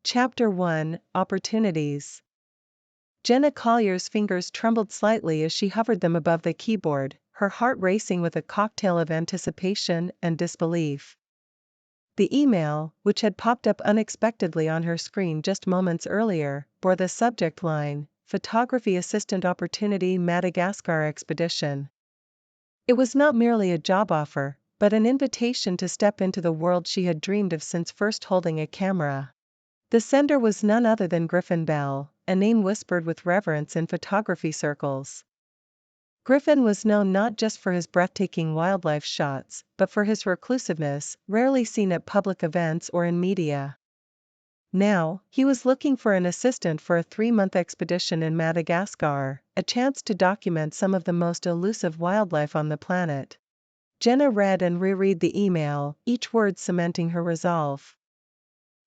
Chapter 1: Opportunities. Jenna Collier's fingers trembled slightly as she hovered them above the keyboard, her heart racing with a cocktail of anticipation and disbelief. The email, which had popped up unexpectedly on her screen just moments earlier, bore the subject line, Photography Assistant Opportunity Madagascar Expedition. It was not merely a job offer, but an invitation to step into the world she had dreamed of since first holding a camera. The sender was none other than Griffin Bell, a name whispered with reverence in photography circles. Griffin was known not just for his breathtaking wildlife shots, but for his reclusiveness, rarely seen at public events or in media. Now, he was looking for an assistant for a 3-month expedition in Madagascar, a chance to document some of the most elusive wildlife on the planet. Jenna read and reread the email, each word cementing her resolve.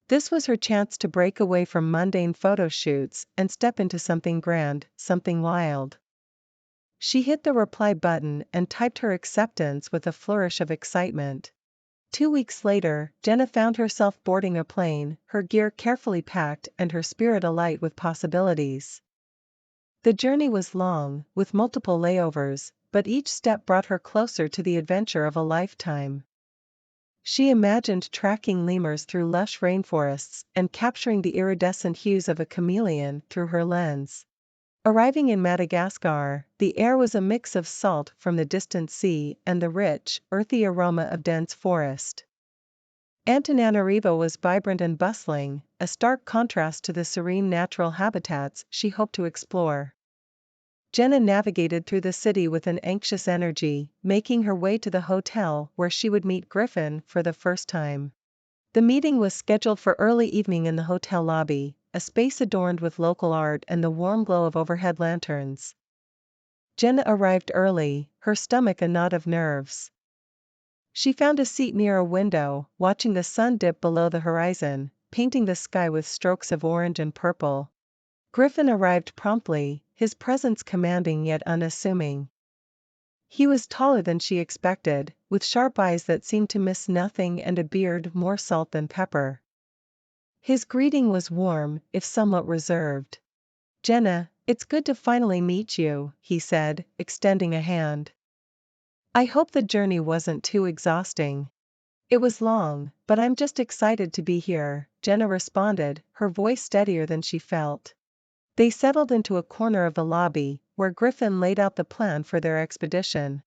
This was her chance to break away from mundane photo shoots and step into something grand, something wild. She hit the reply button and typed her acceptance with a flourish of excitement. 2 weeks later, Jenna found herself boarding a plane, her gear carefully packed and her spirit alight with possibilities. The journey was long, with multiple layovers, but each step brought her closer to the adventure of a lifetime. She imagined tracking lemurs through lush rainforests and capturing the iridescent hues of a chameleon through her lens. Arriving in Madagascar, the air was a mix of salt from the distant sea and the rich, earthy aroma of dense forest. Antananarivo was vibrant and bustling, a stark contrast to the serene natural habitats she hoped to explore. Jenna navigated through the city with an anxious energy, making her way to the hotel where she would meet Griffin for the first time. The meeting was scheduled for early evening in the hotel lobby, a space adorned with local art and the warm glow of overhead lanterns. Jenna arrived early, her stomach a knot of nerves. She found a seat near a window, watching the sun dip below the horizon, painting the sky with strokes of orange and purple. Griffin arrived promptly, his presence commanding yet unassuming. He was taller than she expected, with sharp eyes that seemed to miss nothing and a beard more salt than pepper. His greeting was warm, if somewhat reserved. "Jenna, it's good to finally meet you," he said, extending a hand. "I hope the journey wasn't too exhausting." "It was long, but I'm just excited to be here," Jenna responded, her voice steadier than she felt. They settled into a corner of the lobby, where Griffin laid out the plan for their expedition.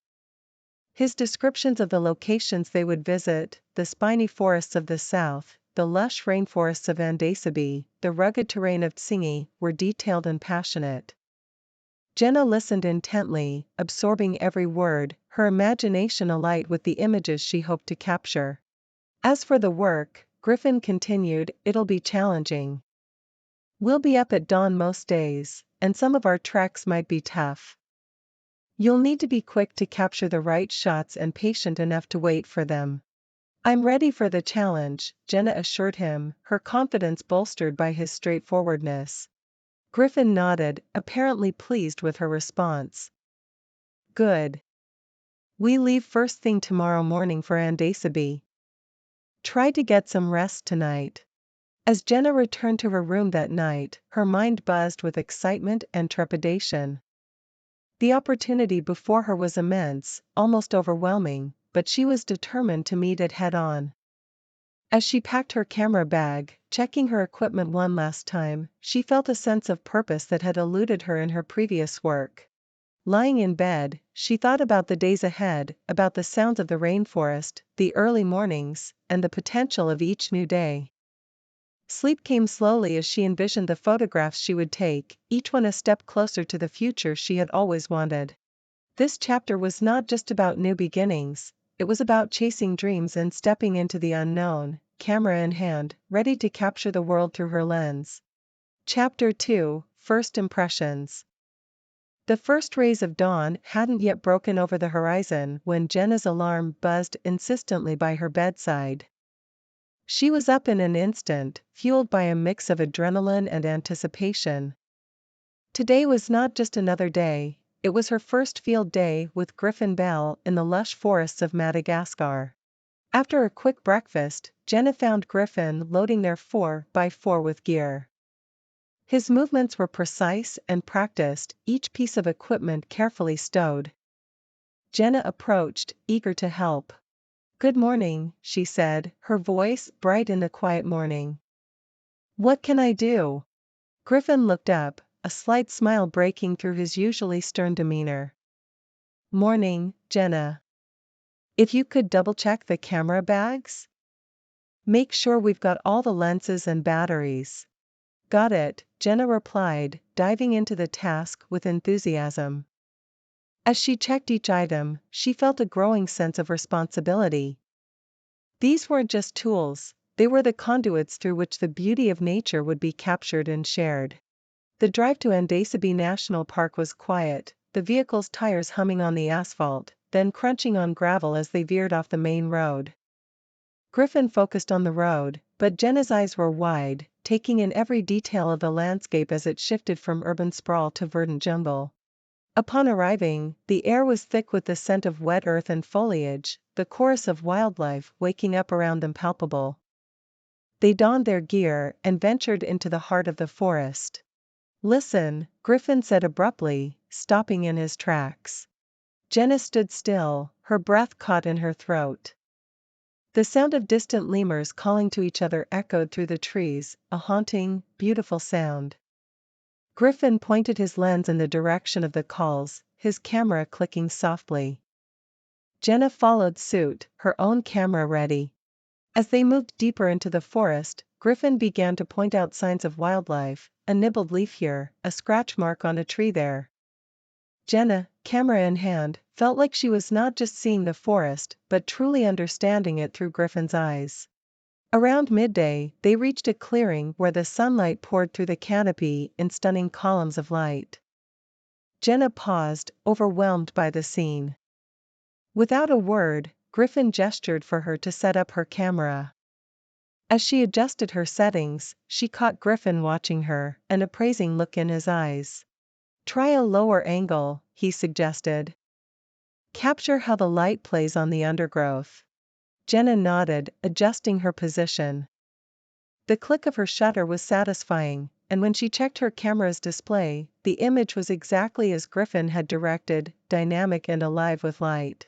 His descriptions of the locations they would visit, the spiny forests of the south, the lush rainforests of Antamed, the rugged terrain of Tsingy, were detailed and passionate. Jenna listened intently, absorbing every word, her imagination alight with the images she hoped to capture. As for the work, Griffin continued, "It'll be challenging. We'll be up at dawn most days, and some of our treks might be tough. You'll need to be quick to capture the right shots and patient enough to wait for them." "I'm ready for the challenge," Jenna assured him, her confidence bolstered by his straightforwardness. Griffin nodded, apparently pleased with her response. "Good. We leave first thing tomorrow morning for Antamed. Try to get some rest tonight." As Jenna returned to her room that night, her mind buzzed with excitement and trepidation. The opportunity before her was immense, almost overwhelming, but she was determined to meet it head-on. As she packed her camera bag, checking her equipment one last time, she felt a sense of purpose that had eluded her in her previous work. Lying in bed, she thought about the days ahead, about the sounds of the rainforest, the early mornings, and the potential of each new day. Sleep came slowly as she envisioned the photographs she would take, each one a step closer to the future she had always wanted. This chapter was not just about new beginnings, it was about chasing dreams and stepping into the unknown, camera in hand, ready to capture the world through her lens. Chapter 2: First Impressions. The first rays of dawn hadn't yet broken over the horizon when Jenna's alarm buzzed insistently by her bedside. She was up in an instant, fueled by a mix of adrenaline and anticipation. Today was not just another day, it was her first field day with Griffin Bell in the lush forests of Madagascar. After a quick breakfast, Jenna found Griffin loading their 4x4 with gear. His movements were precise and practiced, each piece of equipment carefully stowed. Jenna approached, eager to help. "Good morning," she said, her voice bright in the quiet morning. "What can I do?" Griffin looked up, a slight smile breaking through his usually stern demeanor. "Morning, Jenna. If you could double-check the camera bags? Make sure we've got all the lenses and batteries." "Got it," Jenna replied, diving into the task with enthusiasm. As she checked each item, she felt a growing sense of responsibility. These weren't just tools, they were the conduits through which the beauty of nature would be captured and shared. The drive to Untamed National Park was quiet, the vehicle's tires humming on the asphalt, then crunching on gravel as they veered off the main road. Griffin focused on the road, but Jenna's eyes were wide, taking in every detail of the landscape as it shifted from urban sprawl to verdant jungle. Upon arriving, the air was thick with the scent of wet earth and foliage, the chorus of wildlife waking up around them palpable. They donned their gear and ventured into the heart of the forest. "Listen," Griffin said abruptly, stopping in his tracks. Jenna stood still, her breath caught in her throat. The sound of distant lemurs calling to each other echoed through the trees, a haunting, beautiful sound. Griffin pointed his lens in the direction of the calls, his camera clicking softly. Jenna followed suit, her own camera ready. As they moved deeper into the forest, Griffin began to point out signs of wildlife, a nibbled leaf here, a scratch mark on a tree there. Jenna, camera in hand, felt like she was not just seeing the forest, but truly understanding it through Griffin's eyes. Around midday, they reached a clearing where the sunlight poured through the canopy in stunning columns of light. Jenna paused, overwhelmed by the scene. Without a word, Griffin gestured for her to set up her camera. As she adjusted her settings, she caught Griffin watching her, an appraising look in his eyes. "Try a lower angle," he suggested. "Capture how the light plays on the undergrowth." Jenna nodded, adjusting her position. The click of her shutter was satisfying, and when she checked her camera's display, the image was exactly as Griffin had directed, dynamic and alive with light.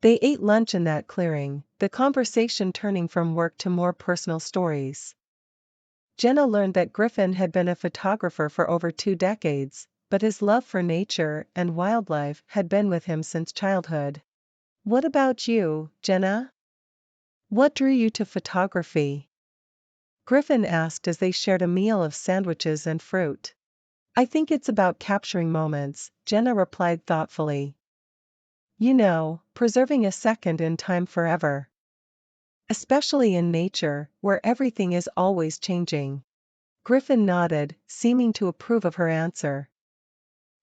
They ate lunch in that clearing, the conversation turning from work to more personal stories. Jenna learned that Griffin had been a photographer for over 2 decades, but his love for nature and wildlife had been with him since childhood. "What about you, Jenna? What drew you to photography?" Griffin asked as they shared a meal of sandwiches and fruit. "I think it's about capturing moments," Jenna replied thoughtfully. "You know, preserving a second in time forever. Especially in nature, where everything is always changing." Griffin nodded, seeming to approve of her answer.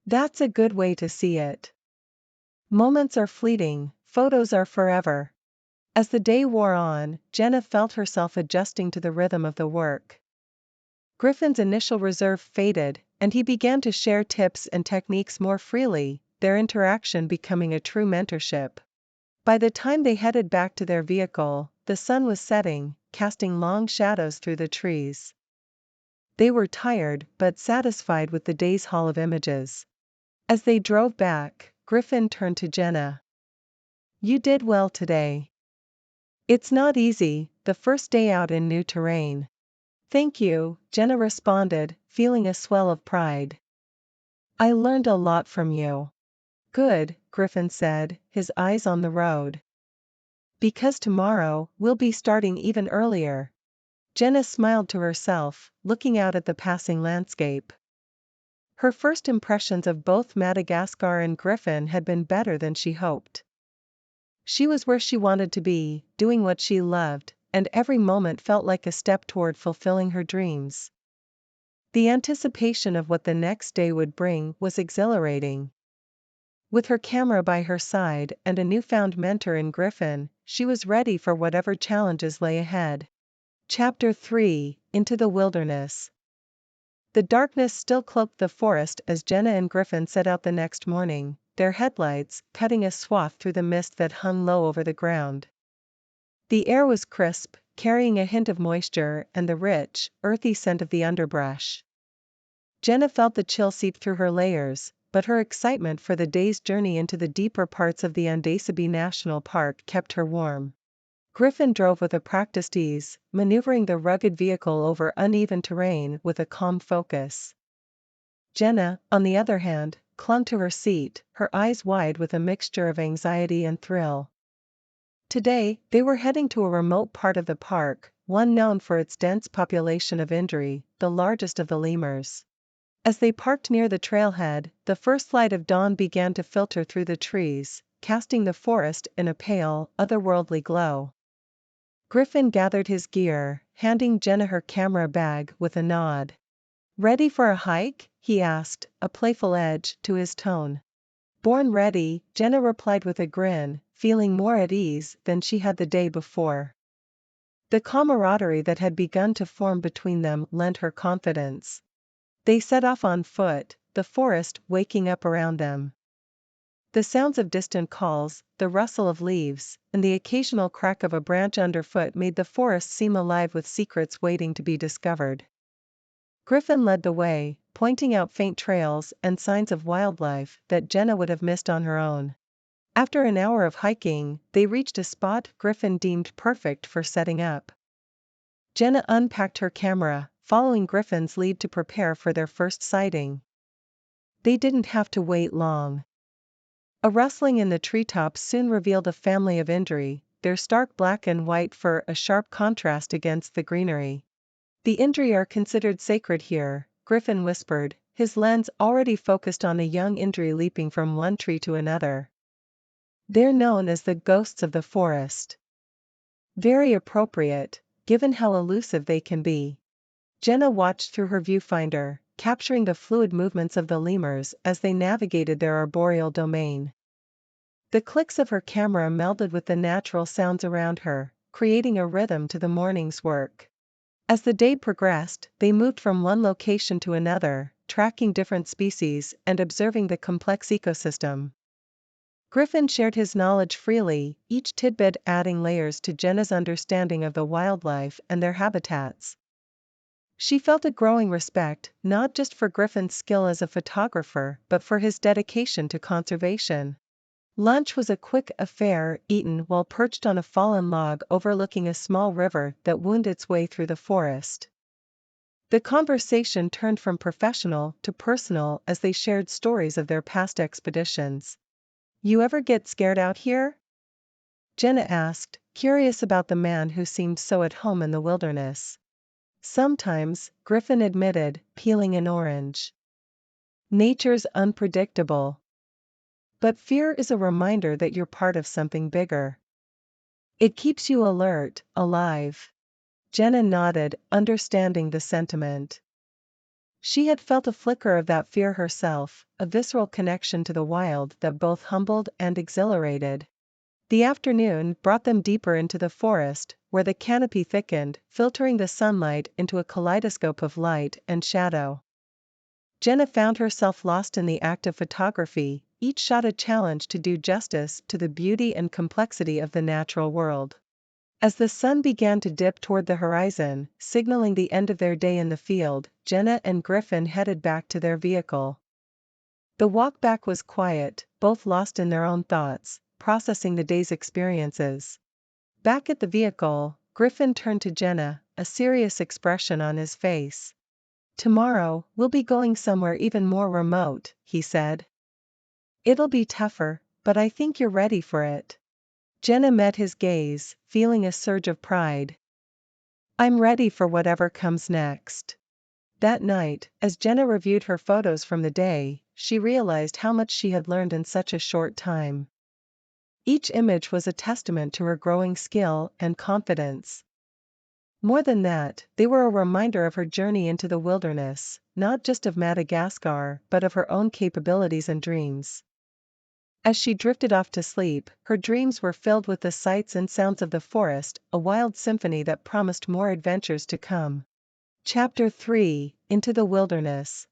"That's a good way to see it. Moments are fleeting, photos are forever." As the day wore on, Jenna felt herself adjusting to the rhythm of the work. Griffin's initial reserve faded, and he began to share tips and techniques more freely, their interaction becoming a true mentorship. By the time they headed back to their vehicle, the sun was setting, casting long shadows through the trees. They were tired but satisfied with the day's haul of images. As they drove back, Griffin turned to Jenna. "You did well today. It's not easy, the first day out in new terrain." "Thank you," Jenna responded, feeling a swell of pride. "I learned a lot from you." "Good," Griffin said, his eyes on the road. "Because tomorrow, we'll be starting even earlier." Jenna smiled to herself, looking out at the passing landscape. Her first impressions of both Madagascar and Griffin had been better than she hoped. She was where she wanted to be, doing what she loved, and every moment felt like a step toward fulfilling her dreams. The anticipation of what the next day would bring was exhilarating. With her camera by her side and a newfound mentor in Griffin, she was ready for whatever challenges lay ahead. Chapter 3: Into the Wilderness. The darkness still cloaked the forest as Jenna and Griffin set out the next morning, their headlights cutting a swath through the mist that hung low over the ground. The air was crisp, carrying a hint of moisture and the rich, earthy scent of the underbrush. Jenna felt the chill seep through her layers, but her excitement for the day's journey into the deeper parts of the untamed National Park kept her warm. Griffin drove with a practiced ease, maneuvering the rugged vehicle over uneven terrain with a calm focus. Jenna, on the other hand, clung to her seat, her eyes wide with a mixture of anxiety and thrill. Today, they were heading to a remote part of the park, one known for its dense population of Indri, the largest of the lemurs. As they parked near the trailhead, the first light of dawn began to filter through the trees, casting the forest in a pale, otherworldly glow. Griffin gathered his gear, handing Jenna her camera bag with a nod. "Ready for a hike?" he asked, a playful edge to his tone. "Born ready," Jenna replied with a grin, feeling more at ease than she had the day before. The camaraderie that had begun to form between them lent her confidence. They set off on foot, the forest waking up around them. The sounds of distant calls, the rustle of leaves, and the occasional crack of a branch underfoot made the forest seem alive with secrets waiting to be discovered. Griffin led the way, pointing out faint trails and signs of wildlife that Jenna would have missed on her own. After an hour of hiking, they reached a spot Griffin deemed perfect for setting up. Jenna unpacked her camera, following Griffin's lead to prepare for their first sighting. They didn't have to wait long. A rustling in the treetops soon revealed a family of Indri, their stark black and white fur a sharp contrast against the greenery. "The Indri are considered sacred here," Griffin whispered, his lens already focused on a young Indri leaping from one tree to another. "They're known as the ghosts of the forest." Very appropriate, given how elusive they can be. Jenna watched through her viewfinder, capturing the fluid movements of the lemurs as they navigated their arboreal domain. The clicks of her camera melded with the natural sounds around her, creating a rhythm to the morning's work. As the day progressed, they moved from one location to another, tracking different species and observing the complex ecosystem. Griffin shared his knowledge freely, each tidbit adding layers to Jenna's understanding of the wildlife and their habitats. She felt a growing respect, not just for Griffin's skill as a photographer but for his dedication to conservation. Lunch was a quick affair, eaten while perched on a fallen log overlooking a small river that wound its way through the forest. The conversation turned from professional to personal as they shared stories of their past expeditions. "You ever get scared out here?" Jenna asked, curious about the man who seemed so at home in the wilderness. "Sometimes," Griffin admitted, peeling an orange. "Nature's unpredictable. But fear is a reminder that you're part of something bigger. It keeps you alert, alive." Jenna nodded, understanding the sentiment. She had felt a flicker of that fear herself, a visceral connection to the wild that both humbled and exhilarated. The afternoon brought them deeper into the forest, where the canopy thickened, filtering the sunlight into a kaleidoscope of light and shadow. Jenna found herself lost in the act of photography, each shot a challenge to do justice to the beauty and complexity of the natural world. As the sun began to dip toward the horizon, signaling the end of their day in the field, Jenna and Griffin headed back to their vehicle. The walk back was quiet, both lost in their own thoughts, processing the day's experiences. Back at the vehicle, Griffin turned to Jenna, a serious expression on his face. "Tomorrow, we'll be going somewhere even more remote," he said. "It'll be tougher, but I think you're ready for it." Jenna met his gaze, feeling a surge of pride. "I'm ready for whatever comes next." That night, as Jenna reviewed her photos from the day, she realized how much she had learned in such a short time. Each image was a testament to her growing skill and confidence. More than that, they were a reminder of her journey into the wilderness, not just of Madagascar but of her own capabilities and dreams. As she drifted off to sleep, her dreams were filled with the sights and sounds of the forest, a wild symphony that promised more adventures to come. Chapter 3: Into the Wilderness.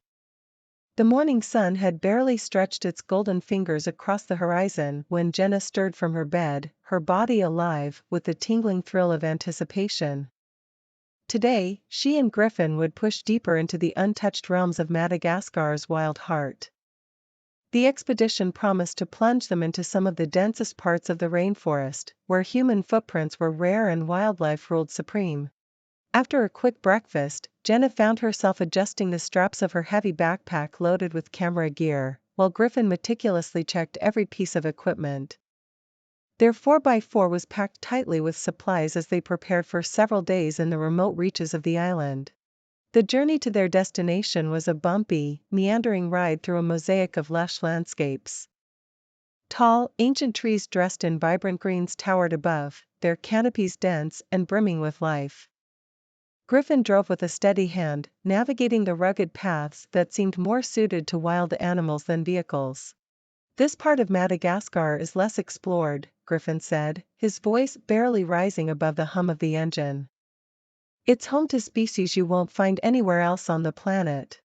The morning sun had barely stretched its golden fingers across the horizon when Jenna stirred from her bed, her body alive with the tingling thrill of anticipation. Today, she and Griffin would push deeper into the untouched realms of Madagascar's wild heart. The expedition promised to plunge them into some of the densest parts of the rainforest, where human footprints were rare and wildlife ruled supreme. After a quick breakfast, Jenna found herself adjusting the straps of her heavy backpack loaded with camera gear, while Griffin meticulously checked every piece of equipment. Their 4x4 was packed tightly with supplies as they prepared for several days in the remote reaches of the island. The journey to their destination was a bumpy, meandering ride through a mosaic of lush landscapes. Tall, ancient trees dressed in vibrant greens towered above, their canopies dense and brimming with life. Griffin drove with a steady hand, navigating the rugged paths that seemed more suited to wild animals than vehicles. "This part of Madagascar is less explored," Griffin said, his voice barely rising above the hum of the engine. "It's home to species you won't find anywhere else on the planet."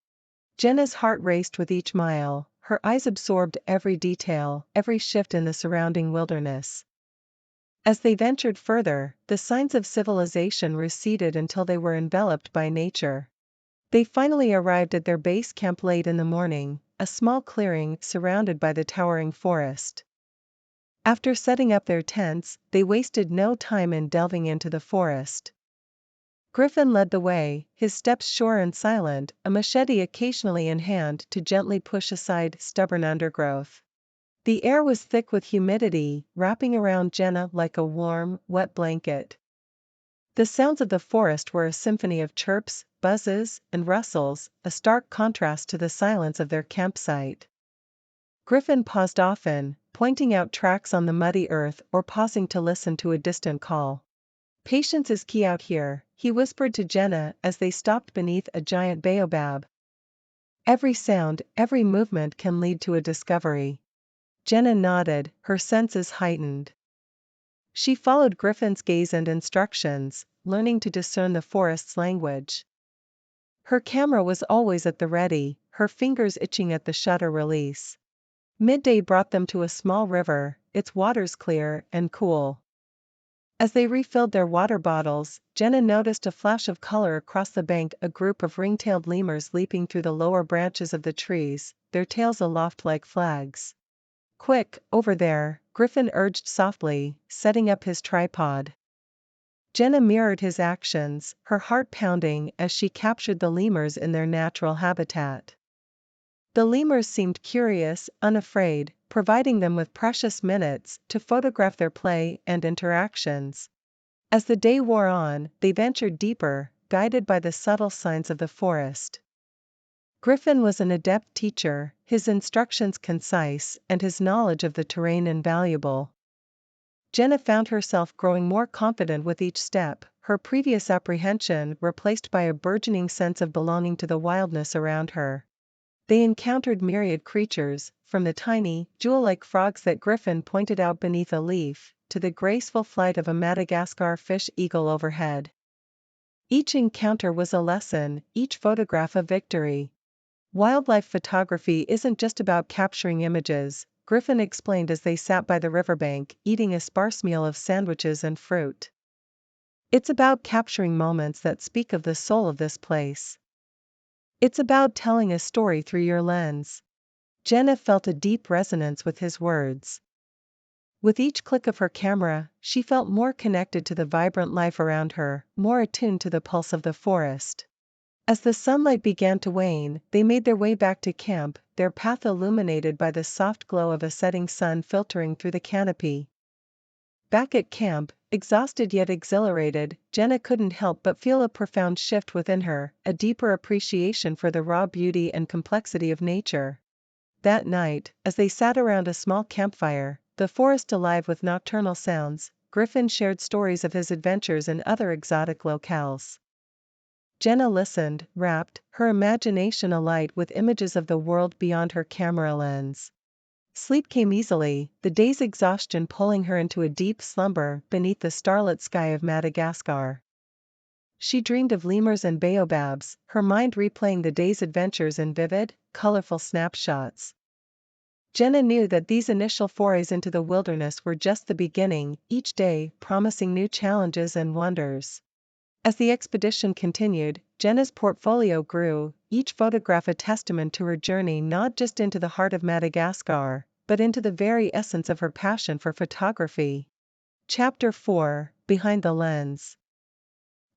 Jenna's heart raced with each mile, her eyes absorbed every detail, every shift in the surrounding wilderness. As they ventured further, the signs of civilization receded until they were enveloped by nature. They finally arrived at their base camp late in the morning, a small clearing surrounded by the towering forest. After setting up their tents, they wasted no time in delving into the forest. Griffin led the way, his steps sure and silent, a machete occasionally in hand to gently push aside stubborn undergrowth. The air was thick with humidity, wrapping around Jenna like a warm, wet blanket. The sounds of the forest were a symphony of chirps, buzzes, and rustles, a stark contrast to the silence of their campsite. Griffin paused often, pointing out tracks on the muddy earth or pausing to listen to a distant call. "Patience is key out here," he whispered to Jenna as they stopped beneath a giant baobab. "Every sound, every movement can lead to a discovery." Jenna nodded, her senses heightened. She followed Griffin's gaze and instructions, learning to discern the forest's language. Her camera was always at the ready, her fingers itching at the shutter release. Midday brought them to a small river, its waters clear and cool. As they refilled their water bottles, Jenna noticed a flash of color across the bank, a group of ring-tailed lemurs leaping through the lower branches of the trees, their tails aloft like flags. "Quick, over there," Griffin urged softly, setting up his tripod. Jenna mirrored his actions, her heart pounding as she captured the lemurs in their natural habitat. The lemurs seemed curious, unafraid, providing them with precious minutes to photograph their play and interactions. As the day wore on, they ventured deeper, guided by the subtle signs of the forest. Griffin was an adept teacher, his instructions concise, and his knowledge of the terrain invaluable. Jenna found herself growing more confident with each step, her previous apprehension replaced by a burgeoning sense of belonging to the wildness around her. They encountered myriad creatures, from the tiny, jewel-like frogs that Griffin pointed out beneath a leaf, to the graceful flight of a Madagascar fish eagle overhead. Each encounter was a lesson, each photograph a victory. "Wildlife photography isn't just about capturing images," Griffin explained as they sat by the riverbank, eating a sparse meal of sandwiches and fruit. "It's about capturing moments that speak of the soul of this place. It's about telling a story through your lens." Jenna felt a deep resonance with his words. With each click of her camera, she felt more connected to the vibrant life around her, more attuned to the pulse of the forest. As the sunlight began to wane, they made their way back to camp, their path illuminated by the soft glow of a setting sun filtering through the canopy. Back at camp, exhausted yet exhilarated, Jenna couldn't help but feel a profound shift within her, a deeper appreciation for the raw beauty and complexity of nature. That night, as they sat around a small campfire, the forest alive with nocturnal sounds, Griffin shared stories of his adventures in other exotic locales. Jenna listened, rapt, her imagination alight with images of the world beyond her camera lens. Sleep came easily, the day's exhaustion pulling her into a deep slumber beneath the starlit sky of Madagascar. She dreamed of lemurs and baobabs, her mind replaying the day's adventures in vivid, colorful snapshots. Jenna knew that these initial forays into the wilderness were just the beginning, each day promising new challenges and wonders. As the expedition continued, Jenna's portfolio grew, each photograph a testament to her journey not just into the heart of Madagascar, but into the very essence of her passion for photography. Chapter 4: Behind the Lens.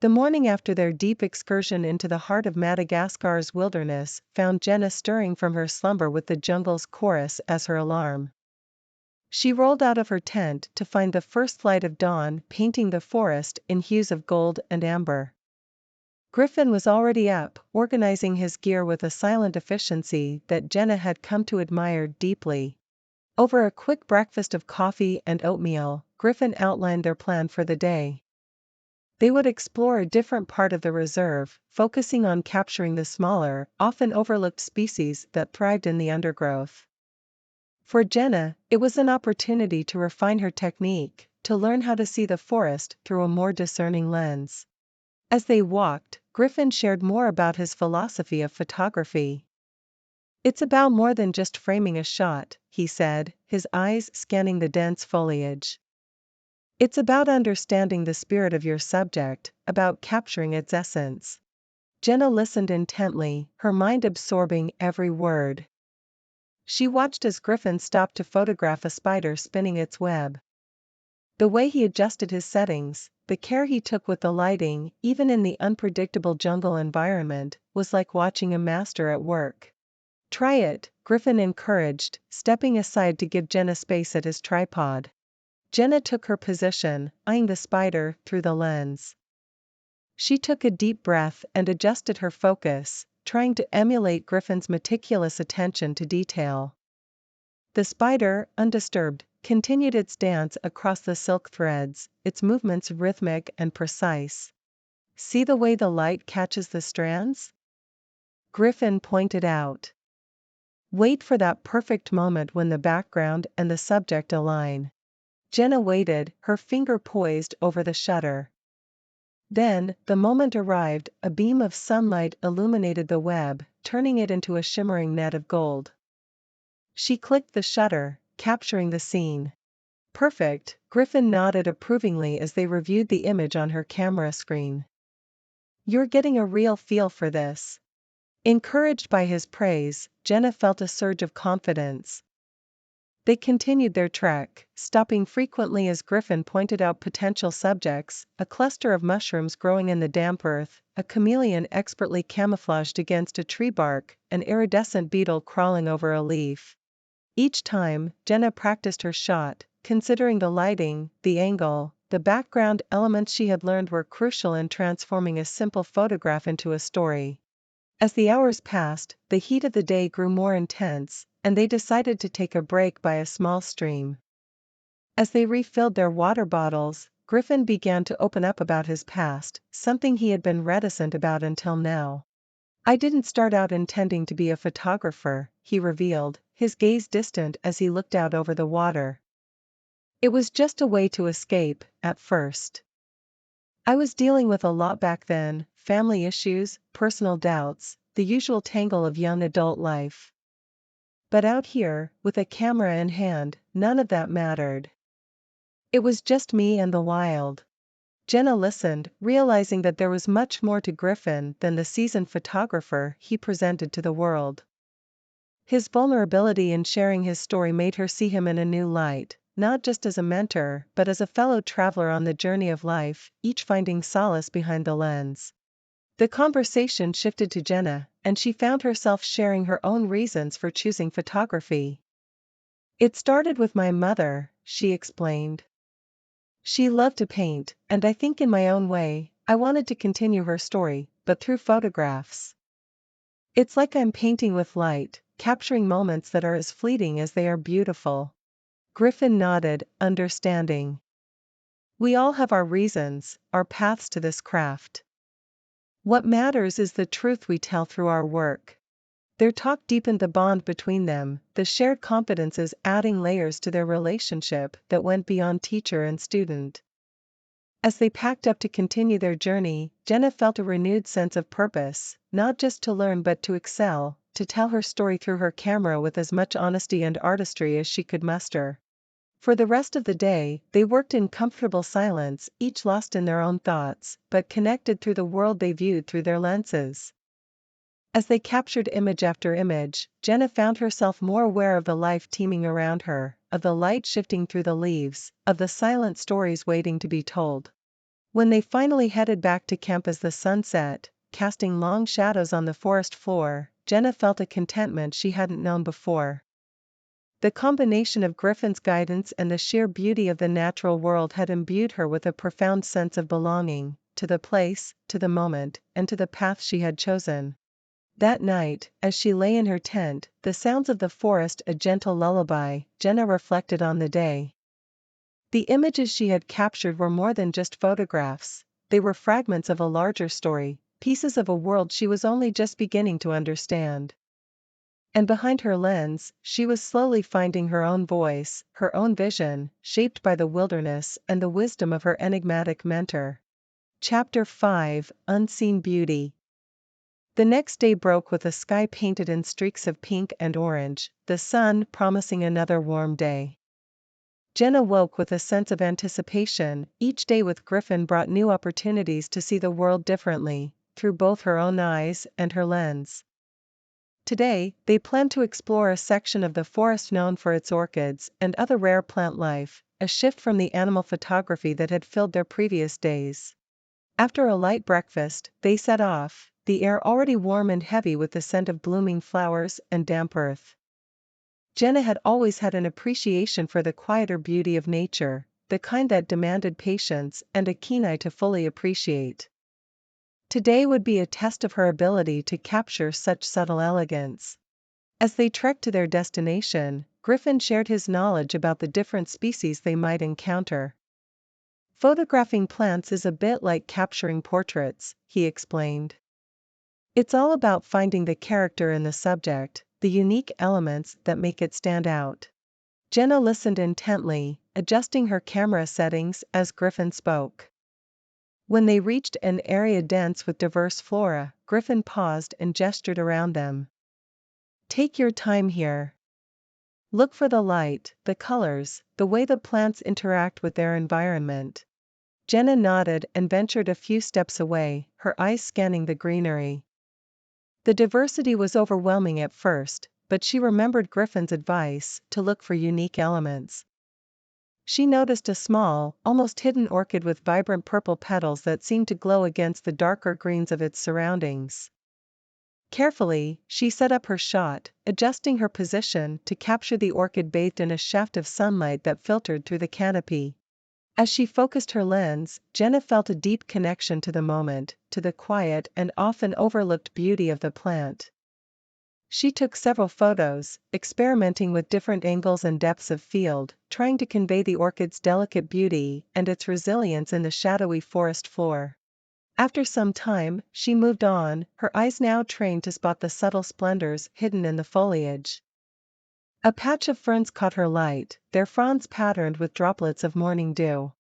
The morning after their deep excursion into the heart of Madagascar's wilderness found Jenna stirring from her slumber with the jungle's chorus as her alarm. She rolled out of her tent to find the first light of dawn painting the forest in hues of gold and amber. Griffin was already up, organizing his gear with a silent efficiency that Jenna had come to admire deeply. Over a quick breakfast of coffee and oatmeal, Griffin outlined their plan for the day. They would explore a different part of the reserve, focusing on capturing the smaller, often overlooked species that thrived in the undergrowth. For Jenna, it was an opportunity to refine her technique, to learn how to see the forest through a more discerning lens. As they walked, Griffin shared more about his philosophy of photography. "It's about more than just framing a shot," he said, his eyes scanning the dense foliage. "It's about understanding the spirit of your subject, about capturing its essence." Jenna listened intently, her mind absorbing every word. She watched as Griffin stopped to photograph a spider spinning its web. The way he adjusted his settings, the care he took with the lighting, even in the unpredictable jungle environment, was like watching a master at work. "Try it," Griffin encouraged, stepping aside to give Jenna space at his tripod. Jenna took her position, eyeing the spider through the lens. She took a deep breath and adjusted her focus, trying to emulate Griffin's meticulous attention to detail. The spider, undisturbed, continued its dance across the silk threads, its movements rhythmic and precise. "See the way the light catches the strands?" Griffin pointed out. "Wait for that perfect moment when the background and the subject align." Jenna waited, her finger poised over the shutter. Then, the moment arrived, a beam of sunlight illuminated the web, turning it into a shimmering net of gold. She clicked the shutter, capturing the scene. "Perfect," Griffin nodded approvingly as they reviewed the image on her camera screen. "You're getting a real feel for this." Encouraged by his praise, Jenna felt a surge of confidence. They continued their trek, stopping frequently as Griffin pointed out potential subjects: a cluster of mushrooms growing in the damp earth, a chameleon expertly camouflaged against a tree bark, an iridescent beetle crawling over a leaf. Each time, Jenna practiced her shot, considering the lighting, the angle, the background elements she had learned were crucial in transforming a simple photograph into a story. As the hours passed, the heat of the day grew more intense, and they decided to take a break by a small stream. As they refilled their water bottles, Griffin began to open up about his past, something he had been reticent about until now. "I didn't start out intending to be a photographer," he revealed, his gaze distant as he looked out over the water. "It was just a way to escape, at first. I was dealing with a lot back then: family issues, personal doubts, the usual tangle of young adult life. But out here, with a camera in hand, none of that mattered. It was just me and the wild." Jenna listened, realizing that there was much more to Griffin than the seasoned photographer he presented to the world. His vulnerability in sharing his story made her see him in a new light, not just as a mentor but as a fellow traveler on the journey of life, each finding solace behind the lens. The conversation shifted to Jenna, and she found herself sharing her own reasons for choosing photography. "It started with my mother," she explained. "She loved to paint, and I think in my own way, I wanted to continue her story, but through photographs. It's like I'm painting with light, capturing moments that are as fleeting as they are beautiful." Griffin nodded, understanding. "We all have our reasons, our paths to this craft. What matters is the truth we tell through our work." Their talk deepened the bond between them, the shared confidences adding layers to their relationship that went beyond teacher and student. As they packed up to continue their journey, Jenna felt a renewed sense of purpose, not just to learn but to excel, to tell her story through her camera with as much honesty and artistry as she could muster. For the rest of the day, they worked in comfortable silence, each lost in their own thoughts, but connected through the world they viewed through their lenses. As they captured image after image, Jenna found herself more aware of the life teeming around her, of the light shifting through the leaves, of the silent stories waiting to be told. When they finally headed back to camp as the sun set, casting long shadows on the forest floor, Jenna felt a contentment she hadn't known before. The combination of Griffin's guidance and the sheer beauty of the natural world had imbued her with a profound sense of belonging, to the place, to the moment, and to the path she had chosen. That night, as she lay in her tent, the sounds of the forest a gentle lullaby, Jenna reflected on the day. The images she had captured were more than just photographs, they were fragments of a larger story, pieces of a world she was only just beginning to understand. And behind her lens, she was slowly finding her own voice, her own vision, shaped by the wilderness and the wisdom of her enigmatic mentor. Chapter 5: Unseen Beauty. The next day broke with a sky painted in streaks of pink and orange, the sun promising another warm day. Jenna woke with a sense of anticipation. Each day with Griffin brought new opportunities to see the world differently, through both her own eyes and her lens. Today, they planned to explore a section of the forest known for its orchids and other rare plant life, a shift from the animal photography that had filled their previous days. After a light breakfast, they set off, the air already warm and heavy with the scent of blooming flowers and damp earth. Jenna had always had an appreciation for the quieter beauty of nature, the kind that demanded patience and a keen eye to fully appreciate. Today would be a test of her ability to capture such subtle elegance. As they trekked to their destination, Griffin shared his knowledge about the different species they might encounter. Photographing plants is a bit like capturing portraits, he explained. It's all about finding the character in the subject, the unique elements that make it stand out. Jenna listened intently, adjusting her camera settings as Griffin spoke. When they reached an area dense with diverse flora, Griffin paused and gestured around them. Take your time here. Look for the light, the colors, the way the plants interact with their environment. Jenna nodded and ventured a few steps away, her eyes scanning the greenery. The diversity was overwhelming at first, but she remembered Griffin's advice to look for unique elements. She noticed a small, almost hidden orchid with vibrant purple petals that seemed to glow against the darker greens of its surroundings. Carefully, she set up her shot, adjusting her position to capture the orchid bathed in a shaft of sunlight that filtered through the canopy. As she focused her lens, Jenna felt a deep connection to the moment, to the quiet and often overlooked beauty of the plant. She took several photos, experimenting with different angles and depths of field, trying to convey the orchid's delicate beauty and its resilience in the shadowy forest floor. After some time, she moved on, her eyes now trained to spot the subtle splendors hidden in the foliage. A patch of ferns caught her light, their fronds patterned with droplets of morning dew.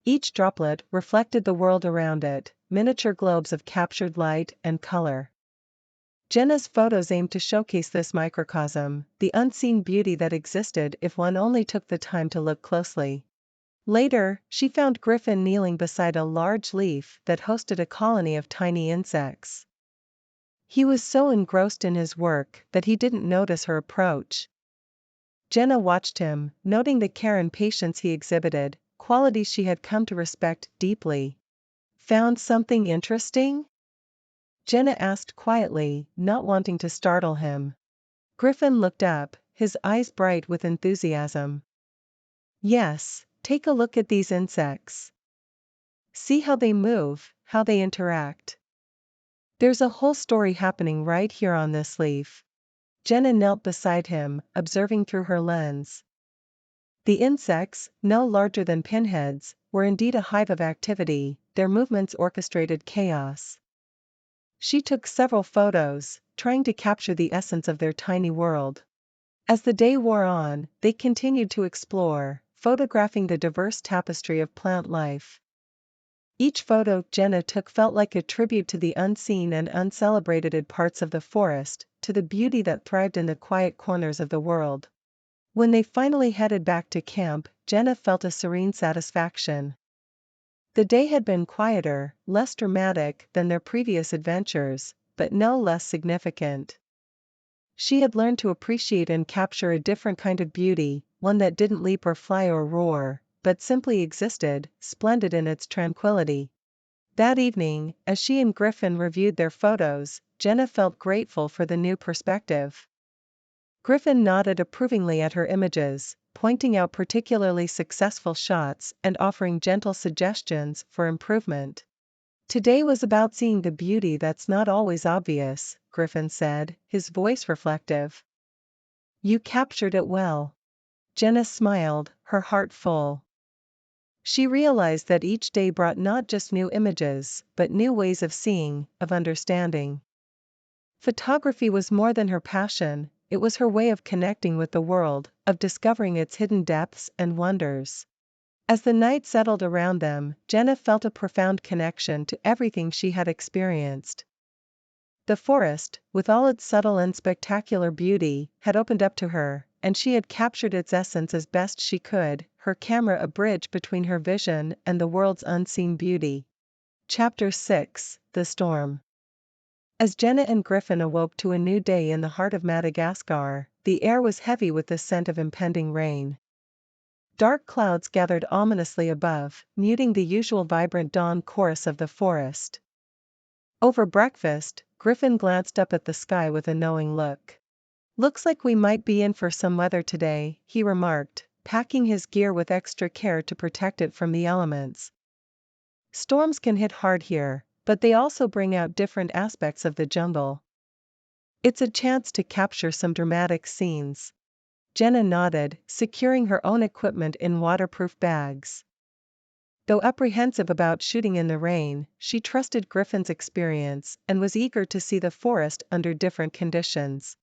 Each droplet reflected the world around it, miniature globes of captured light and color. Jenna's photos aimed to showcase this microcosm, the unseen beauty that existed if one only took the time to look closely. Later, she found Griffin kneeling beside a large leaf that hosted a colony of tiny insects. He was so engrossed in his work that he didn't notice her approach. Jenna watched him, noting the care and patience he exhibited, qualities she had come to respect deeply. Found something interesting? Jenna asked quietly, not wanting to startle him. Griffin looked up, his eyes bright with enthusiasm. Yes, take a look at these insects. See how they move, how they interact. There's a whole story happening right here on this leaf. Jenna knelt beside him, observing through her lens. The insects, no larger than pinheads, were indeed a hive of activity, their movements orchestrated chaos. She took several photos, trying to capture the essence of their tiny world. As the day wore on, they continued to explore, photographing the diverse tapestry of plant life. Each photo Jenna took felt like a tribute to the unseen and uncelebrated parts of the forest, to to the beauty that thrived in the quiet corners of the world. When they finally headed back to camp, Jenna felt a serene satisfaction. The day had been quieter, less dramatic than their previous adventures, but no less significant. She had learned to appreciate and capture a different kind of beauty, one that didn't leap or fly or roar, but simply existed, splendid in its tranquility. That evening, as she and Griffin reviewed their photos, Jenna felt grateful for the new perspective. Griffin nodded approvingly at her images, pointing out particularly successful shots and offering gentle suggestions for improvement. Today was about seeing the beauty that's not always obvious, Griffin said, his voice reflective. You captured it well. Jenna smiled, her heart full. She realized that each day brought not just new images, but new ways of seeing, of understanding. Photography was more than her passion, it was her way of connecting with the world, of discovering its hidden depths and wonders. As the night settled around them, Jenna felt a profound connection to everything she had experienced. The forest, with all its subtle and spectacular beauty, had opened up to her, and she had captured its essence as best she could, her camera a bridge between her vision and the world's unseen beauty. Chapter 6: The Storm. As Jenna and Griffin awoke to a new day in the heart of Madagascar, the air was heavy with the scent of impending rain. Dark clouds gathered ominously above, muting the usual vibrant dawn chorus of the forest. Over breakfast, Griffin glanced up at the sky with a knowing look. Looks like we might be in for some weather today, he remarked, packing his gear with extra care to protect it from the elements. Storms can hit hard here, but they also bring out different aspects of the jungle. It's a chance to capture some dramatic scenes. Jenna nodded, securing her own equipment in waterproof bags. Though apprehensive about shooting in the rain, she trusted Griffin's experience and was eager to see the forest under different conditions.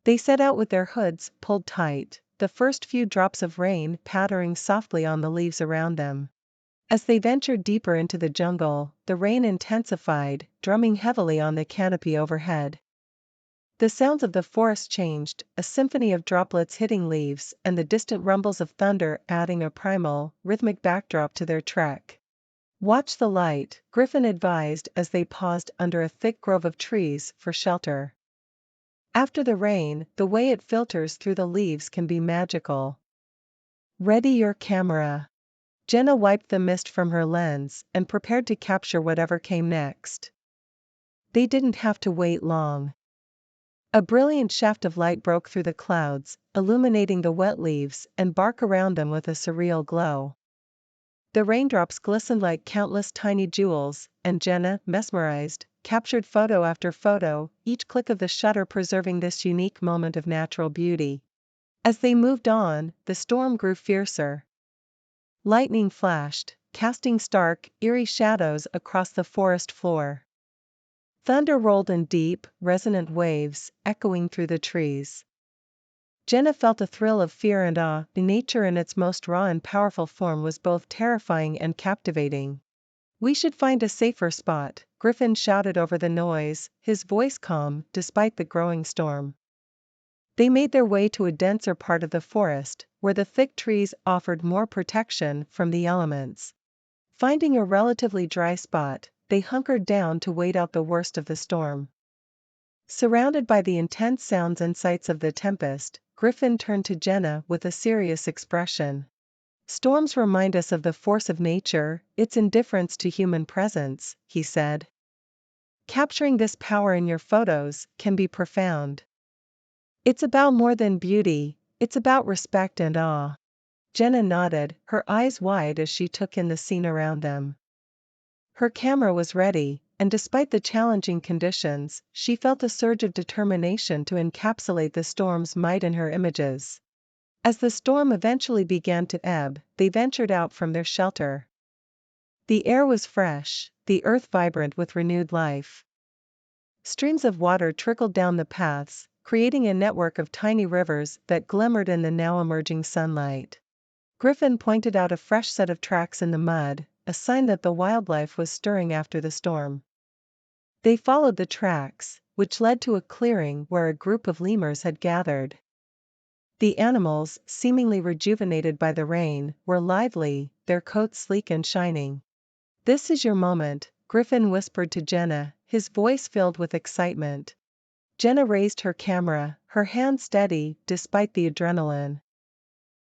They set out with their hoods pulled tight, the first few drops of rain pattering softly on the leaves around them. As they ventured deeper into the jungle, the rain intensified, drumming heavily on the canopy overhead. The sounds of the forest changed, a symphony of droplets hitting leaves and the distant rumbles of thunder adding a primal, rhythmic backdrop to their trek. Watch the light, Griffin advised as they paused under a thick grove of trees for shelter. After the rain, the way it filters through the leaves can be magical. Ready your camera. Jenna wiped the mist from her lens and prepared to capture whatever came next. They didn't have to wait long. A brilliant shaft of light broke through the clouds, illuminating the wet leaves and bark around them with a surreal glow. The raindrops glistened like countless tiny jewels, and Jenna, mesmerized, captured photo after photo, each click of the shutter preserving this unique moment of natural beauty. As they moved on, the storm grew fiercer. Lightning flashed, casting stark, eerie shadows across the forest floor. Thunder rolled in deep, resonant waves, echoing through the trees. Jenna felt a thrill of fear and awe. Nature in its most raw and powerful form was both terrifying and captivating. We should find a safer spot, Griffin shouted over the noise, his voice calm despite the growing storm. They made their way to a denser part of the forest, where the thick trees offered more protection from the elements. Finding a relatively dry spot, they hunkered down to wait out the worst of the storm. Surrounded by the intense sounds and sights of the tempest, Griffin turned to Jenna with a serious expression. Storms remind us of the force of nature, its indifference to human presence, he said. Capturing this power in your photos can be profound. It's about more than beauty, it's about respect and awe. Jenna nodded, her eyes wide as she took in the scene around them. Her camera was ready, and despite the challenging conditions, she felt a surge of determination to encapsulate the storm's might in her images. As the storm eventually began to ebb, they ventured out from their shelter. The air was fresh, the earth vibrant with renewed life. Streams of water trickled down the paths, creating a network of tiny rivers that glimmered in the now emerging sunlight. Griffin pointed out a fresh set of tracks in the mud, a sign that the wildlife was stirring after the storm. They followed the tracks, which led to a clearing where a group of lemurs had gathered. The animals, seemingly rejuvenated by the rain, were lively, their coats sleek and shining. "This is your moment," Griffin whispered to Jenna, his voice filled with excitement. Jenna raised her camera, her hand steady despite the adrenaline.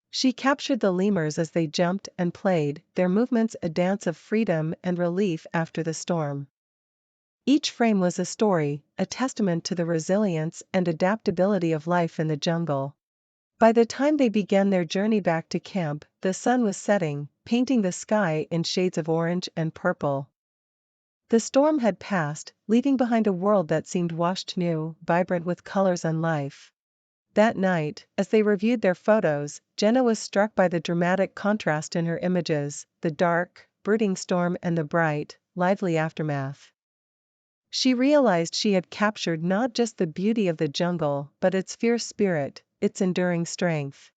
She captured the lemurs as they jumped and played, their movements a dance of freedom and relief after the storm. Each frame was a story, a testament to the resilience and adaptability of life in the jungle. By the time they began their journey back to camp, the sun was setting, painting the sky in shades of orange and purple. The storm had passed, leaving behind a world that seemed washed new, vibrant with colors and life. That night, as they reviewed their photos, Jenna was struck by the dramatic contrast in her images, the dark, brooding storm and the bright, lively aftermath. She realized she had captured not just the beauty of the jungle, but its fierce spirit, its enduring strength.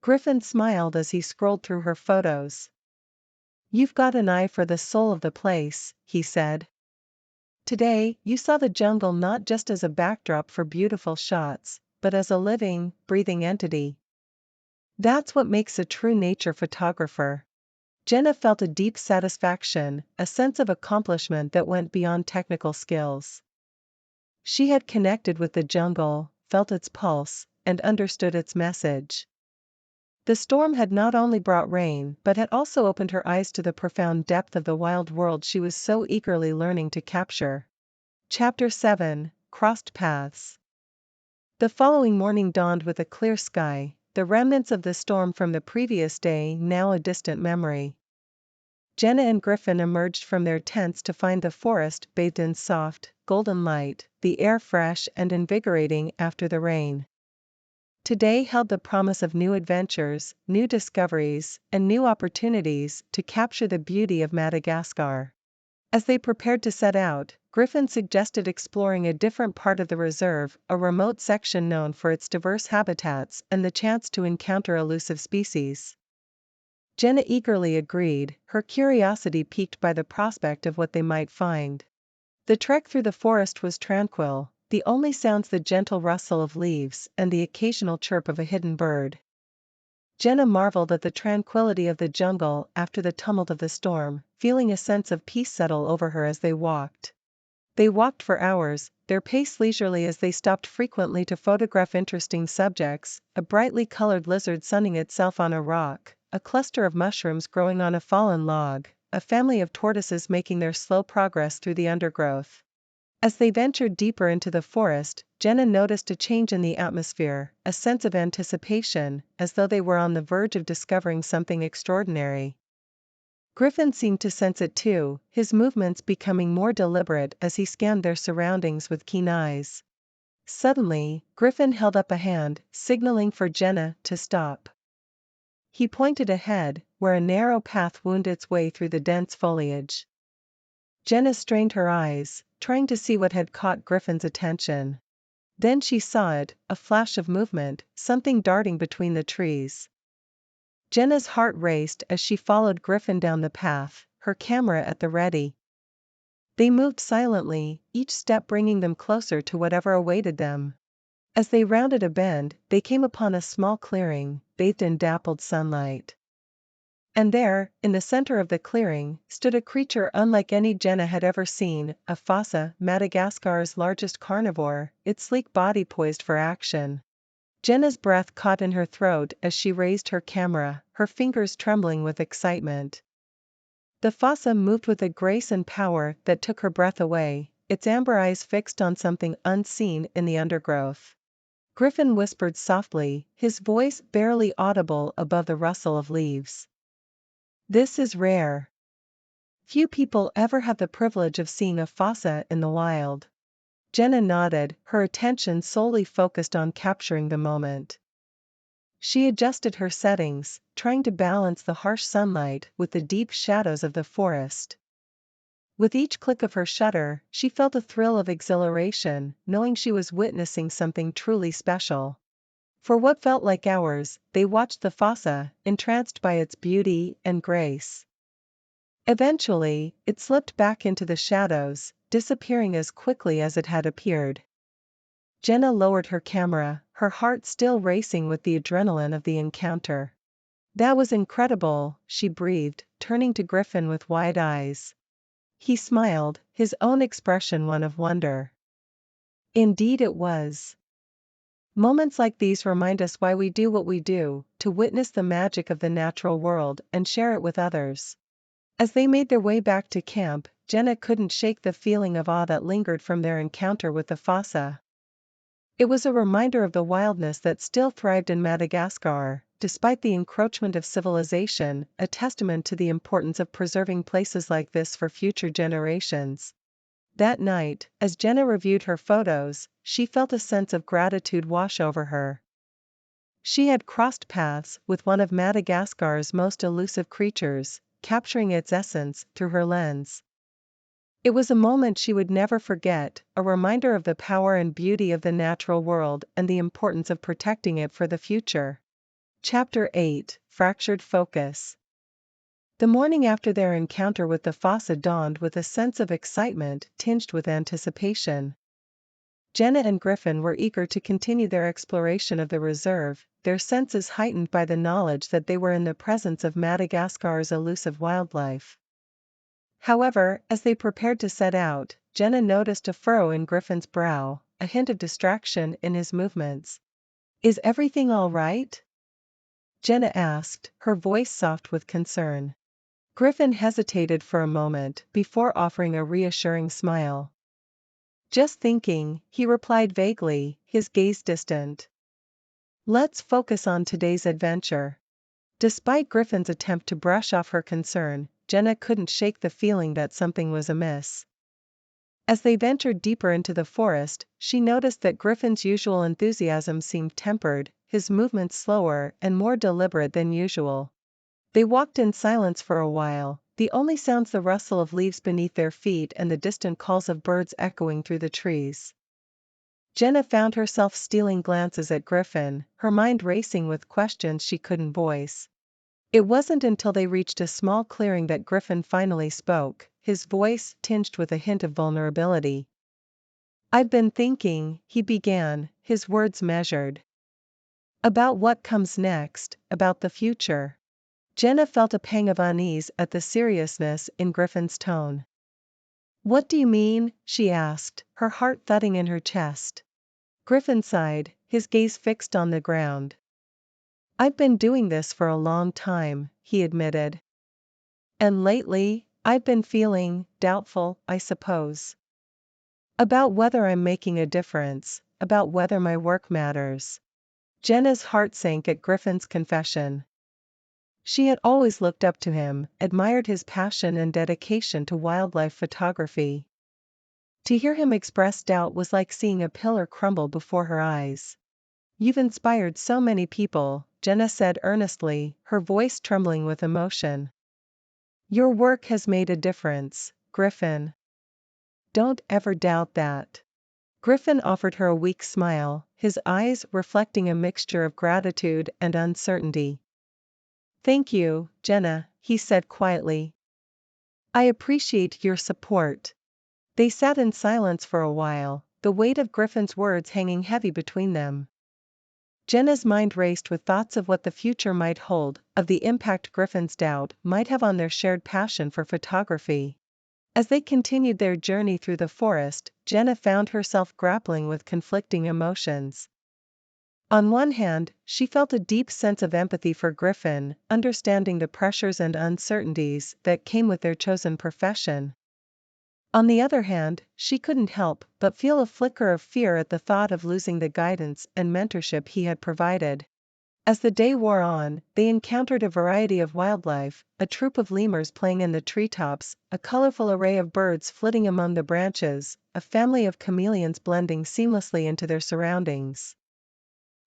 Griffin smiled as he scrolled through her photos. "You've got an eye for the soul of the place," he said. "Today, you saw the jungle not just as a backdrop for beautiful shots, but as a living, breathing entity. That's what makes a true nature photographer." Jenna felt a deep satisfaction, a sense of accomplishment that went beyond technical skills. She had connected with the jungle, felt its pulse, and understood its message. The storm had not only brought rain but had also opened her eyes to the profound depth of the wild world she was so eagerly learning to capture. Chapter 7: Crossed Paths. The following morning dawned with a clear sky, the remnants of the storm from the previous day now a distant memory. Jenna and Griffin emerged from their tents to find the forest bathed in soft, golden light, the air fresh and invigorating after the rain. Today held the promise of new adventures, new discoveries, and new opportunities to capture the beauty of Madagascar. As they prepared to set out, Griffin suggested exploring a different part of the reserve, a remote section known for its diverse habitats and the chance to encounter elusive species. Jenna eagerly agreed, her curiosity piqued by the prospect of what they might find. The trek through the forest was tranquil, the only sounds the gentle rustle of leaves and the occasional chirp of a hidden bird. Jenna marveled at the tranquility of the jungle after the tumult of the storm, feeling a sense of peace settle over her as they walked. They walked for hours, their pace leisurely as they stopped frequently to photograph interesting subjects, a brightly colored lizard sunning itself on a rock, a cluster of mushrooms growing on a fallen log, a family of tortoises making their slow progress through the undergrowth. As they ventured deeper into the forest, Jenna noticed a change in the atmosphere, a sense of anticipation, as though they were on the verge of discovering something extraordinary. Griffin seemed to sense it too, his movements becoming more deliberate as he scanned their surroundings with keen eyes. Suddenly, Griffin held up a hand, signaling for Jenna to stop. He pointed ahead, where a narrow path wound its way through the dense foliage. Jenna strained her eyes, trying to see what had caught Griffin's attention. Then she saw it, a flash of movement, something darting between the trees. Jenna's heart raced as she followed Griffin down the path, her camera at the ready. They moved silently, each step bringing them closer to whatever awaited them. As they rounded a bend, they came upon a small clearing, bathed in dappled sunlight. And there, in the center of the clearing, stood a creature unlike any Jenna had ever seen, a fossa, Madagascar's largest carnivore, its sleek body poised for action. Jenna's breath caught in her throat as she raised her camera, her fingers trembling with excitement. The fossa moved with a grace and power that took her breath away, its amber eyes fixed on something unseen in the undergrowth. Griffin whispered softly, his voice barely audible above the rustle of leaves. "This is rare. Few people ever have the privilege of seeing a fossa in the wild." Jenna nodded, her attention solely focused on capturing the moment. She adjusted her settings, trying to balance the harsh sunlight with the deep shadows of the forest. With each click of her shutter, she felt a thrill of exhilaration, knowing she was witnessing something truly special. For what felt like hours, they watched the fossa, entranced by its beauty and grace. Eventually, it slipped back into the shadows, disappearing as quickly as it had appeared. Jenna lowered her camera, her heart still racing with the adrenaline of the encounter. "That was incredible," she breathed, turning to Griffin with wide eyes. He smiled, his own expression one of wonder. "Indeed it was. Moments like these remind us why we do what we do, to witness the magic of the natural world and share it with others." As they made their way back to camp, Jenna couldn't shake the feeling of awe that lingered from their encounter with the fossa. It was a reminder of the wildness that still thrived in Madagascar, despite the encroachment of civilization, a testament to the importance of preserving places like this for future generations. That night, as Jenna reviewed her photos, she felt a sense of gratitude wash over her. She had crossed paths with one of Madagascar's most elusive creatures, capturing its essence through her lens. It was a moment she would never forget, a reminder of the power and beauty of the natural world and the importance of protecting it for the future. Chapter 8: Fractured Focus. The morning after their encounter with the fossa dawned with a sense of excitement tinged with anticipation. Jenna and Griffin were eager to continue their exploration of the reserve, their senses heightened by the knowledge that they were in the presence of Madagascar's elusive wildlife. However, as they prepared to set out, Jenna noticed a furrow in Griffin's brow, a hint of distraction in his movements. "Is everything all right?" Jenna asked, her voice soft with concern. Griffin hesitated for a moment before offering a reassuring smile. "Just thinking," he replied vaguely, his gaze distant. "Let's focus on today's adventure." Despite Griffin's attempt to brush off her concern, Jenna couldn't shake the feeling that something was amiss. As they ventured deeper into the forest, she noticed that Griffin's usual enthusiasm seemed tempered, his movements slower and more deliberate than usual. They walked in silence for a while, the only sounds the rustle of leaves beneath their feet and the distant calls of birds echoing through the trees. Jenna found herself stealing glances at Griffin, her mind racing with questions she couldn't voice. It wasn't until they reached a small clearing that Griffin finally spoke, his voice tinged with a hint of vulnerability. "I've been thinking," he began, his words measured. "About what comes next, about the future." Jenna felt a pang of unease at the seriousness in Griffin's tone. "What do you mean?" she asked, her heart thudding in her chest. Griffin sighed, his gaze fixed on the ground. "I've been doing this for a long time," he admitted. "And lately, I've been feeling doubtful, I suppose. About whether I'm making a difference, about whether my work matters." Jenna's heart sank at Griffin's confession. She had always looked up to him, admired his passion and dedication to wildlife photography. To hear him express doubt was like seeing a pillar crumble before her eyes. "You've inspired so many people," Jenna said earnestly, her voice trembling with emotion. "Your work has made a difference, Griffin. Don't ever doubt that." Griffin offered her a weak smile, his eyes reflecting a mixture of gratitude and uncertainty. "Thank you, Jenna," he said quietly. "I appreciate your support." They sat in silence for a while, the weight of Griffin's words hanging heavy between them. Jenna's mind raced with thoughts of what the future might hold, of the impact Griffin's doubt might have on their shared passion for photography. As they continued their journey through the forest, Jenna found herself grappling with conflicting emotions. On one hand, she felt a deep sense of empathy for Griffin, understanding the pressures and uncertainties that came with their chosen profession. On the other hand, she couldn't help but feel a flicker of fear at the thought of losing the guidance and mentorship he had provided. As the day wore on, they encountered a variety of wildlife, a troop of lemurs playing in the treetops, a colorful array of birds flitting among the branches, a family of chameleons blending seamlessly into their surroundings.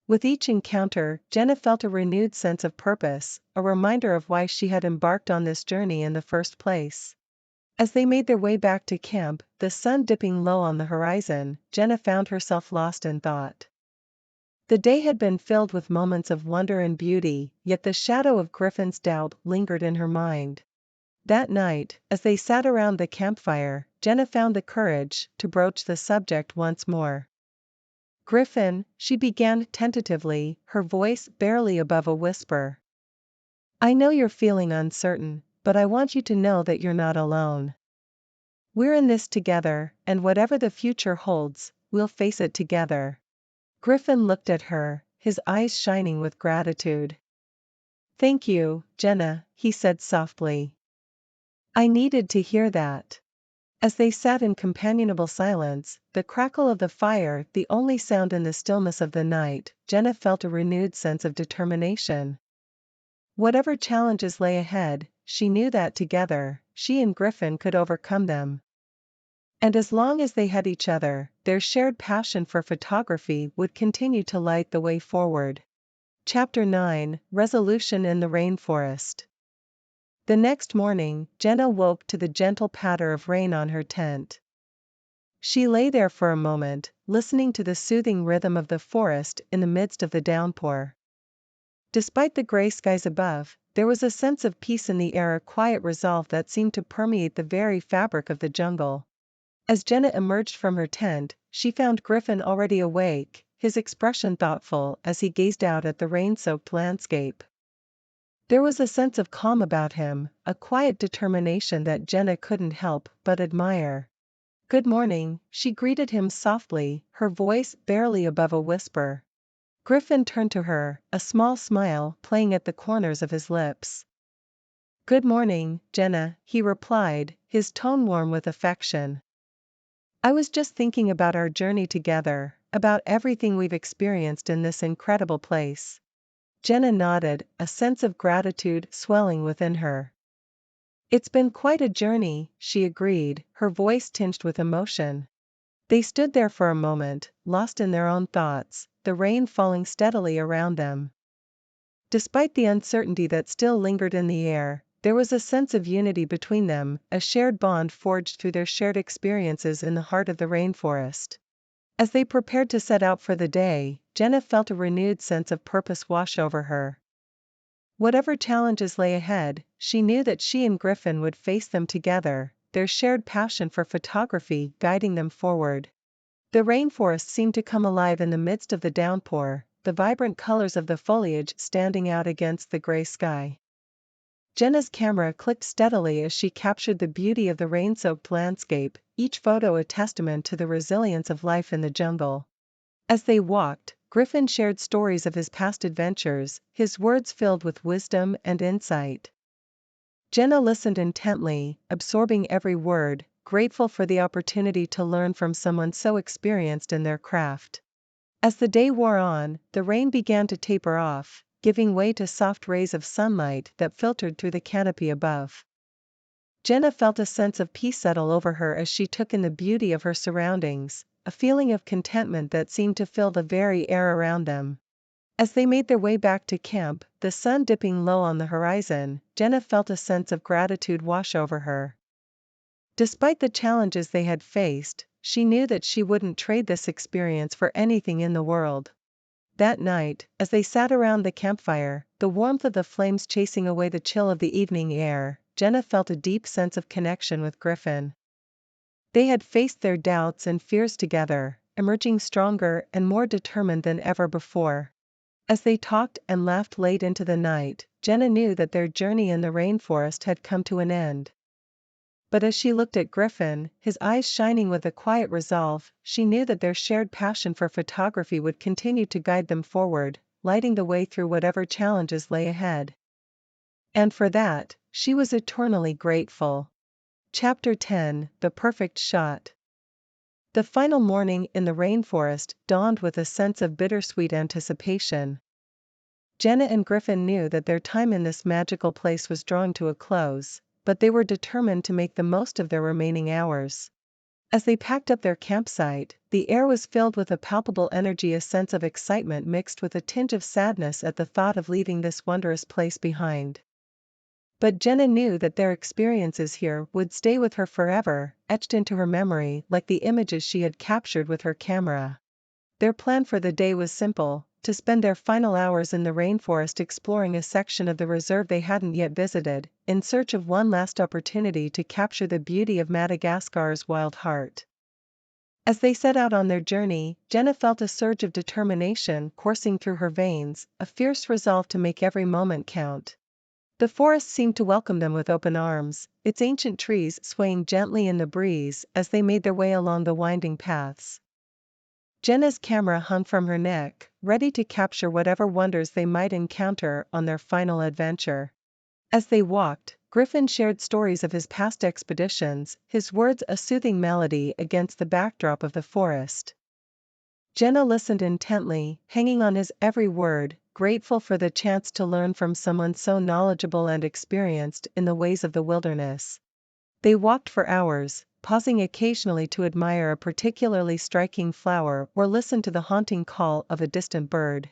With each encounter, Jenna felt a renewed sense of purpose, a reminder of why she had embarked on this journey in the first place. As they made their way back to camp, the sun dipping low on the horizon, Jenna found herself lost in thought. The day had been filled with moments of wonder and beauty, yet the shadow of Griffin's doubt lingered in her mind. That night, as they sat around the campfire, Jenna found the courage to broach the subject once more. Griffin, she began tentatively, her voice barely above a whisper. I know you're feeling uncertain, but I want you to know that you're not alone. We're in this together, and whatever the future holds, we'll face it together. Griffin looked at her, his eyes shining with gratitude. Thank you, Jenna, he said softly. I needed to hear that. As they sat in companionable silence, the crackle of the fire the only sound in the stillness of the night, Jenna felt a renewed sense of determination. Whatever challenges lay ahead, she knew that together, she and Griffin could overcome them. And as long as they had each other, their shared passion for photography would continue to light the way forward. Chapter 9, Resolution in the Rainforest. The next morning, Jenna woke to the gentle patter of rain on her tent. She lay there for a moment, listening to the soothing rhythm of the forest in the midst of the downpour. Despite the gray skies above, there was a sense of peace in the air, a quiet resolve that seemed to permeate the very fabric of the jungle. As Jenna emerged from her tent, she found Griffin already awake, his expression thoughtful as he gazed out at the rain-soaked landscape. There was a sense of calm about him, a quiet determination that Jenna couldn't help but admire. Good morning, she greeted him softly, her voice barely above a whisper. Griffin turned to her, a small smile playing at the corners of his lips. Good morning, Jenna, he replied, his tone warm with affection. I was just thinking about our journey together, about everything we've experienced in this incredible place. Jenna nodded, a sense of gratitude swelling within her. It's been quite a journey, she agreed, her voice tinged with emotion. They stood there for a moment, lost in their own thoughts, the rain falling steadily around them. Despite the uncertainty that still lingered in the air, there was a sense of unity between them, a shared bond forged through their shared experiences in the heart of the rainforest. As they prepared to set out for the day, Jenna felt a renewed sense of purpose wash over her. Whatever challenges lay ahead, she knew that she and Griffin would face them together, their shared passion for photography guiding them forward. The rainforest seemed to come alive in the midst of the downpour, the vibrant colors of the foliage standing out against the gray sky. Jenna's camera clicked steadily as she captured the beauty of the rain-soaked landscape, each photo a testament to the resilience of life in the jungle. As they walked, Griffin shared stories of his past adventures, his words filled with wisdom and insight. Jenna listened intently, absorbing every word, grateful for the opportunity to learn from someone so experienced in their craft. As the day wore on, the rain began to taper off, giving way to soft rays of sunlight that filtered through the canopy above. Jenna felt a sense of peace settle over her as she took in the beauty of her surroundings, a feeling of contentment that seemed to fill the very air around them. As they made their way back to camp, the sun dipping low on the horizon, Jenna felt a sense of gratitude wash over her. Despite the challenges they had faced, she knew that she wouldn't trade this experience for anything in the world. That night, as they sat around the campfire, the warmth of the flames chasing away the chill of the evening air, Jenna felt a deep sense of connection with Griffin. They had faced their doubts and fears together, emerging stronger and more determined than ever before. As they talked and laughed late into the night, Jenna knew that their journey in the rainforest had come to an end. But as she looked at Griffin, his eyes shining with a quiet resolve, she knew that their shared passion for photography would continue to guide them forward, lighting the way through whatever challenges lay ahead. And for that, she was eternally grateful. Chapter 10, The Perfect Shot. The final morning in the rainforest dawned with a sense of bittersweet anticipation. Jenna and Griffin knew that their time in this magical place was drawing to a close, but they were determined to make the most of their remaining hours. As they packed up their campsite, the air was filled with a palpable energy, a sense of excitement mixed with a tinge of sadness at the thought of leaving this wondrous place behind. But Jenna knew that their experiences here would stay with her forever, etched into her memory like the images she had captured with her camera. Their plan for the day was simple: to spend their final hours in the rainforest exploring a section of the reserve they hadn't yet visited, in search of one last opportunity to capture the beauty of Madagascar's wild heart. As they set out on their journey, Jenna felt a surge of determination coursing through her veins, a fierce resolve to make every moment count. The forest seemed to welcome them with open arms, its ancient trees swaying gently in the breeze as they made their way along the winding paths. Jenna's camera hung from her neck, ready to capture whatever wonders they might encounter on their final adventure. As they walked, Griffin shared stories of his past expeditions, his words a soothing melody against the backdrop of the forest. Jenna listened intently, hanging on his every word, grateful for the chance to learn from someone so knowledgeable and experienced in the ways of the wilderness. They walked for hours, pausing occasionally to admire a particularly striking flower or listen to the haunting call of a distant bird.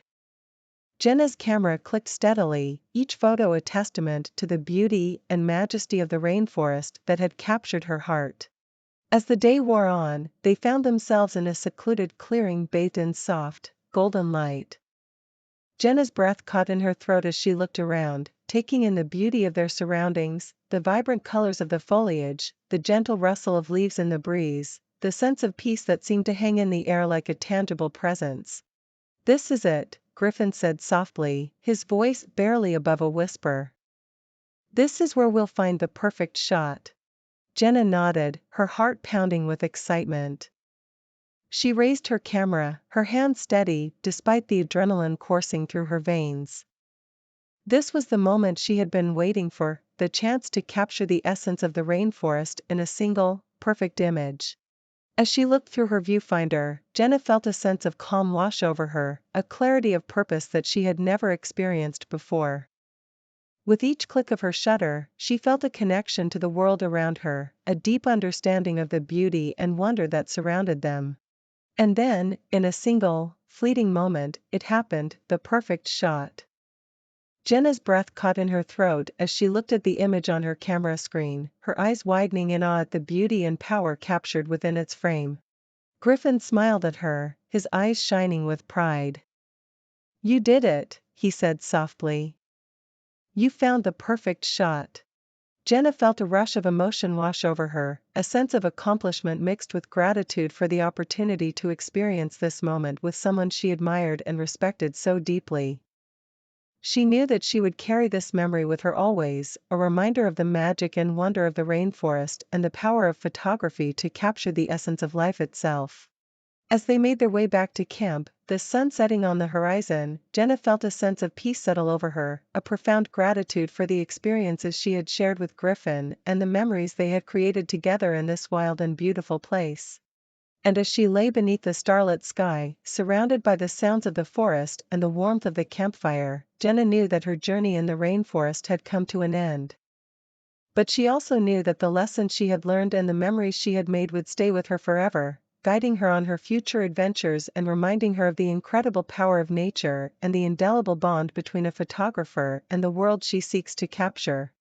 Jenna's camera clicked steadily, each photo a testament to the beauty and majesty of the rainforest that had captured her heart. As the day wore on, they found themselves in a secluded clearing bathed in soft, golden light. Jenna's breath caught in her throat as she looked around, taking in the beauty of their surroundings, the vibrant colors of the foliage, the gentle rustle of leaves in the breeze, the sense of peace that seemed to hang in the air like a tangible presence. "This is it," Griffin said softly, his voice barely above a whisper. "This is where we'll find the perfect shot." Jenna nodded, her heart pounding with excitement. She raised her camera, her hand steady despite the adrenaline coursing through her veins. This was the moment she had been waiting for, the chance to capture the essence of the rainforest in a single, perfect image. As she looked through her viewfinder, Jenna felt a sense of calm wash over her, a clarity of purpose that she had never experienced before. With each click of her shutter, she felt a connection to the world around her, a deep understanding of the beauty and wonder that surrounded them. And then, in a single, fleeting moment, it happened, the perfect shot. Jenna's breath caught in her throat as she looked at the image on her camera screen, her eyes widening in awe at the beauty and power captured within its frame. Griffin smiled at her, his eyes shining with pride. "You did it," he said softly. "You found the perfect shot." Jenna felt a rush of emotion wash over her, a sense of accomplishment mixed with gratitude for the opportunity to experience this moment with someone she admired and respected so deeply. She knew that she would carry this memory with her always, a reminder of the magic and wonder of the rainforest and the power of photography to capture the essence of life itself. As they made their way back to camp, the sun setting on the horizon, Jenna felt a sense of peace settle over her, a profound gratitude for the experiences she had shared with Griffin and the memories they had created together in this wild and beautiful place. And as she lay beneath the starlit sky, surrounded by the sounds of the forest and the warmth of the campfire, Jenna knew that her journey in the rainforest had come to an end. But she also knew that the lessons she had learned and the memories she had made would stay with her forever, guiding her on her future adventures and reminding her of the incredible power of nature and the indelible bond between a photographer and the world she seeks to capture.